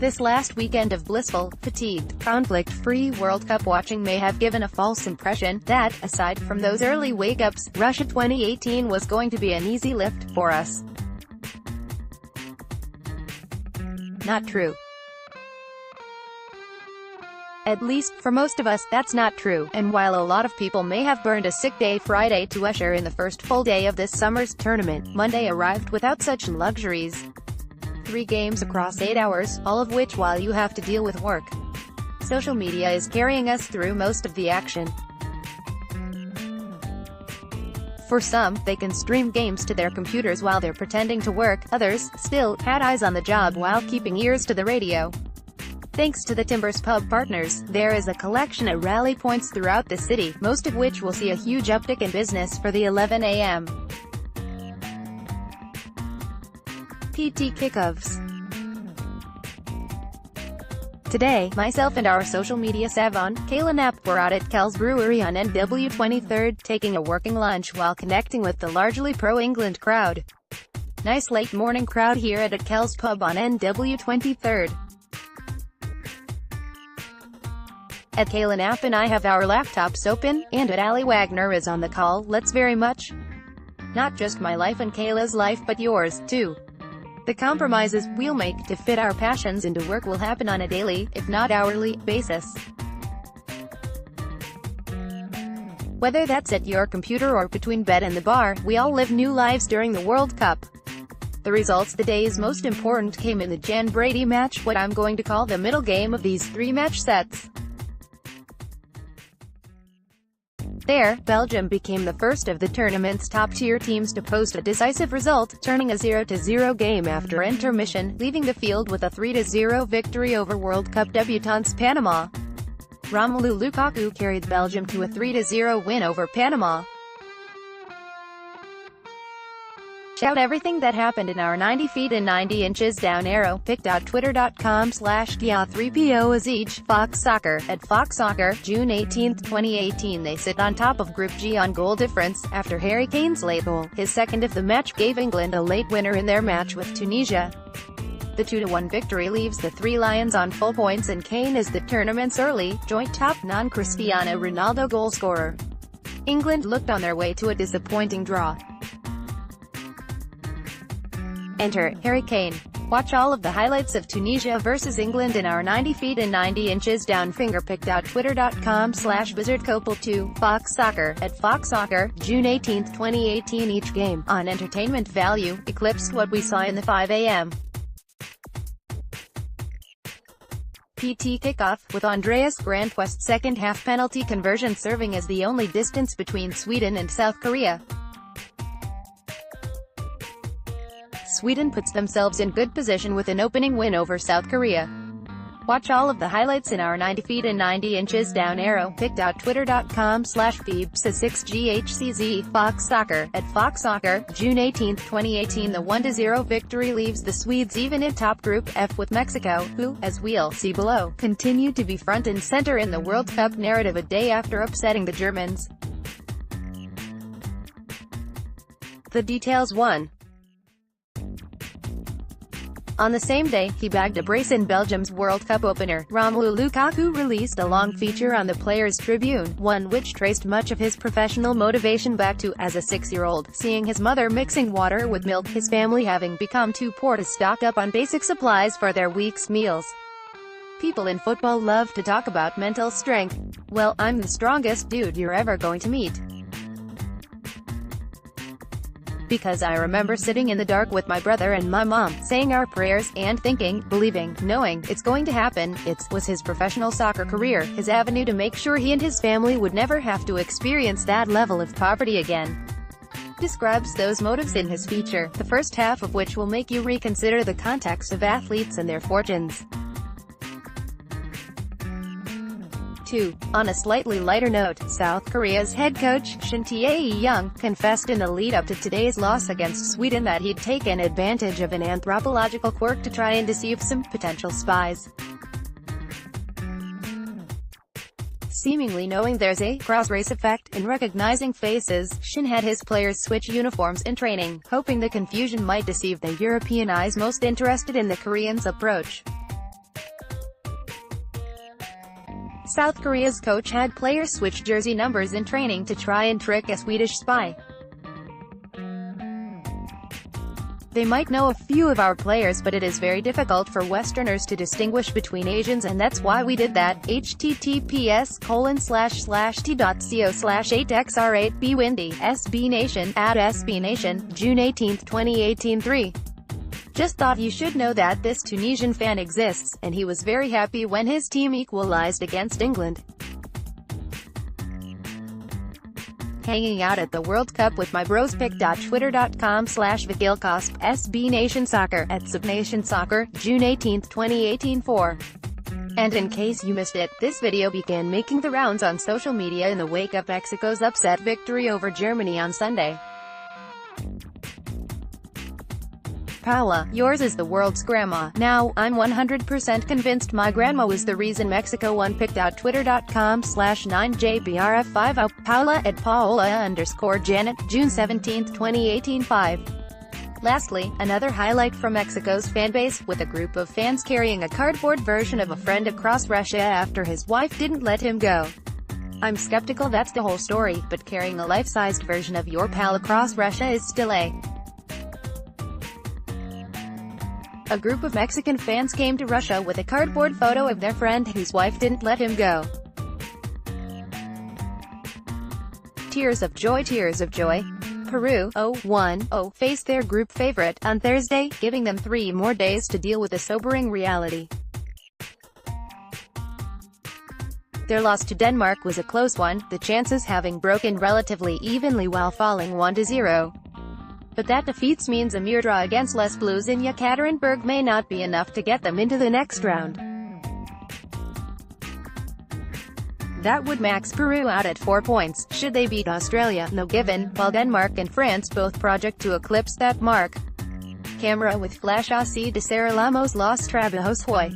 This last weekend of blissful, fatigued, conflict-free World Cup watching may have given a false impression that, aside from those early wake-ups, Russia 2018 was going to be an easy lift for us. Not true. At least, for most of us, that's not true, and while a lot of people may have burned a sick day Friday to usher in the first full day of this summer's tournament, Monday arrived without such luxuries. 3 games across 8 hours, all of which while you have to deal with work. Social media is carrying us through most of the action. For some, they can stream games to their computers while they're pretending to work, others, still, had eyes on the job while keeping ears to the radio. Thanks to the Timbers pub partners, there is a collection of rally points throughout the city, most of which will see a huge uptick in business for the 11 a.m. PT kickoffs. Today, myself and our social media savant, Kayla Knapp, were out at Kel's Brewery on NW 23rd, taking a working lunch while connecting with the largely pro-England crowd. Nice late morning crowd here at Kel's pub on NW 23rd. At Kayla Knapp and I have our laptops open, and at Ali Wagner is on the call. Let's very much. Not just my life and Kayla's life but yours, too. The compromises we'll make to fit our passions into work will happen on a daily, if not hourly, basis. Whether that's at your computer or between bed and the bar, we all live new lives during the World Cup. The results the day's most important came in the Jan Brady match, what I'm going to call the middle game of these 3 match sets. There, Belgium became the first of the tournament's top-tier teams to post a decisive result, turning a 0-0 game after intermission, leaving the field with a 3-0 victory over World Cup debutants Panama. Romelu Lukaku carried Belgium to a 3-0 win over Panama. Shout everything that happened in our 90 feet and 90 inches down arrow, pic.twitter.com/dia3POASEach, Fox Soccer, at Fox Soccer, June 18, 2018. They sit on top of Group G on goal difference, after Harry Kane's late goal, his second of the match, gave England a late winner in their match with Tunisia. The 2-1 victory leaves the Three Lions on full points and Kane is the tournament's early, joint top non-Cristiano Ronaldo goalscorer. England looked on their way to a disappointing draw. Enter Harry Kane. Watch all of the highlights of Tunisia versus England in our 90 feet and 90 inches down fingerpic.twitter.com/wizardcopel2, Fox Soccer, at Fox Soccer, June 18, 2018. Each game, on entertainment value, eclipsed what we saw in the 5 a.m. PT kickoff, with Andreas Granqvist's second-half penalty conversion serving as the only distance between Sweden and South Korea. Sweden puts themselves in good position with an opening win over South Korea. Watch all of the highlights in our 90 feet and 90 inches down arrow, pic.twitter.com/phoebs6ghcz, Fox Soccer, at Fox Soccer, June 18, 2018. The 1-0 victory leaves the Swedes even in top Group F with Mexico, who, as we'll see below, continue to be front and center in the World Cup narrative a day after upsetting the Germans. The details. 1. On the same day, he bagged a brace in Belgium's World Cup opener. Romelu Lukaku released a long feature on the Players' Tribune, one which traced much of his professional motivation back to, as a 6-year-old, seeing his mother mixing water with milk, his family having become too poor to stock up on basic supplies for their week's meals. People in football love to talk about mental strength. Well, I'm the strongest dude you're ever going to meet. Because I remember sitting in the dark with my brother and my mom, saying our prayers, and thinking, believing, knowing, it's going to happen. It was his professional soccer career, his avenue to make sure he and his family would never have to experience that level of poverty again. Describes those motives in his feature, the first half of which will make you reconsider the context of athletes and their fortunes. 2. On a slightly lighter note, South Korea's head coach, Shin Tae-young, confessed in the lead-up to today's loss against Sweden that he'd taken advantage of an anthropological quirk to try and deceive some potential spies. Seemingly knowing there's a cross-race effect in recognizing faces, Shin had his players switch uniforms in training, hoping the confusion might deceive the European eyes most interested in the Koreans' approach. South Korea's coach had players switch jersey numbers in training to try and trick a Swedish spy. They might know a few of our players, but it is very difficult for Westerners to distinguish between Asians, and that's why we did that. https://t.co/8xr8bwindy, SB Nation, @SB Nation, June 18, 2018. 3. Just thought you should know that this Tunisian fan exists, and he was very happy when his team equalized against England. Hanging out at the World Cup with my bros. pic.twitter.com/vikilcosp, SB Nation Soccer, @SubNation Soccer, June 18, 2018. 4. And in case you missed it, this video began making the rounds on social media in the wake of Mexico's upset victory over Germany on Sunday. Paula, yours is the world's grandma. Now, I'm 100% convinced my grandma was the reason Mexico won. pic.twitter.com/9jbrf50, Paula @Paola_Janet, June 17, 2018. 5. Lastly, another highlight from Mexico's fanbase, with a group of fans carrying a cardboard version of a friend across Russia after his wife didn't let him go. I'm skeptical that's the whole story, but carrying a life-sized version of your pal across Russia is still a group of Mexican fans came to Russia with a cardboard photo of their friend whose wife didn't let him go. Tears of joy. Peru, 0-1-0, faced their group favorite on Thursday, giving them 3 more days to deal with a sobering reality. Their loss to Denmark was a close one, the chances having broken relatively evenly while falling 1-0. But that defeat means a mere draw against Les Blues in Yekaterinburg may not be enough to get them into the next round. That would max Peru out at 4 points, should they beat Australia, no given, while Denmark and France both project to eclipse that mark. Camera with flash Aussie de Saralamos Los Trabajos Hoy.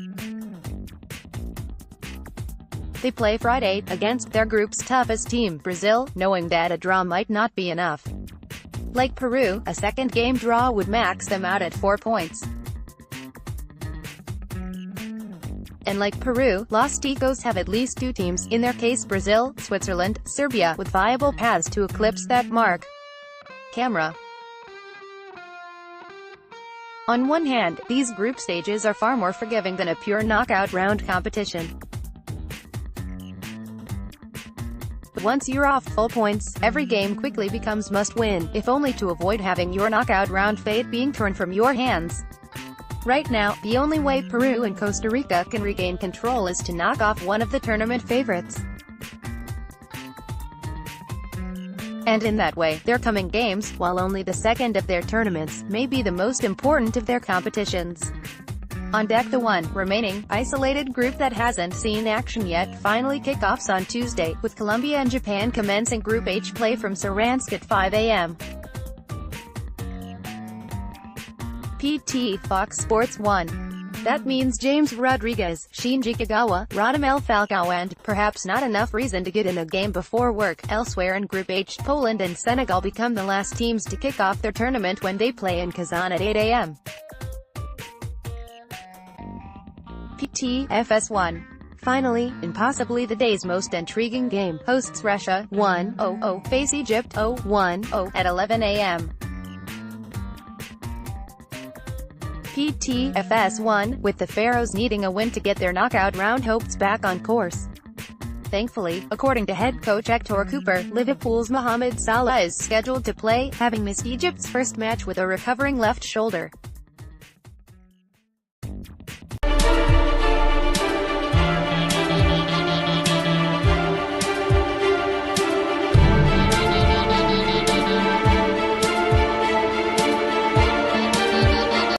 They play Friday, against their group's toughest team, Brazil, knowing that a draw might not be enough. Like Peru, a second game draw would max them out at 4 points. And like Peru, Los Ticos have at least 2 teams, in their case Brazil, Switzerland, Serbia, with viable paths to eclipse that mark. Camera. On one hand, these group stages are far more forgiving than a pure knockout round competition. But once you're off full points, every game quickly becomes must-win, if only to avoid having your knockout round fate being torn from your hands. Right now, the only way Peru and Costa Rica can regain control is to knock off one of the tournament favorites. And in that way, their coming games, while only the second of their tournaments, may be the most important of their competitions. On deck, the one remaining isolated group that hasn't seen action yet finally kickoffs on Tuesday, with Colombia and Japan commencing Group H play from Saransk at 5 a.m. PT Fox Sports 1. That means James Rodriguez, Shinji Kagawa, Radamel Falcao, and perhaps not enough reason to get in a game before work. Elsewhere in Group H, Poland and Senegal become the last teams to kick off their tournament when they play in Kazan at 8 a.m. PTFS 1. Finally, in possibly the day's most intriguing game, hosts Russia, 1-0, face Egypt, 0-1-0, at 11 a.m. PTFS 1, with the Pharaohs needing a win to get their knockout round hopes back on course. Thankfully, according to head coach Hector Cooper, Liverpool's Mohamed Salah is scheduled to play, having missed Egypt's first match with a recovering left shoulder.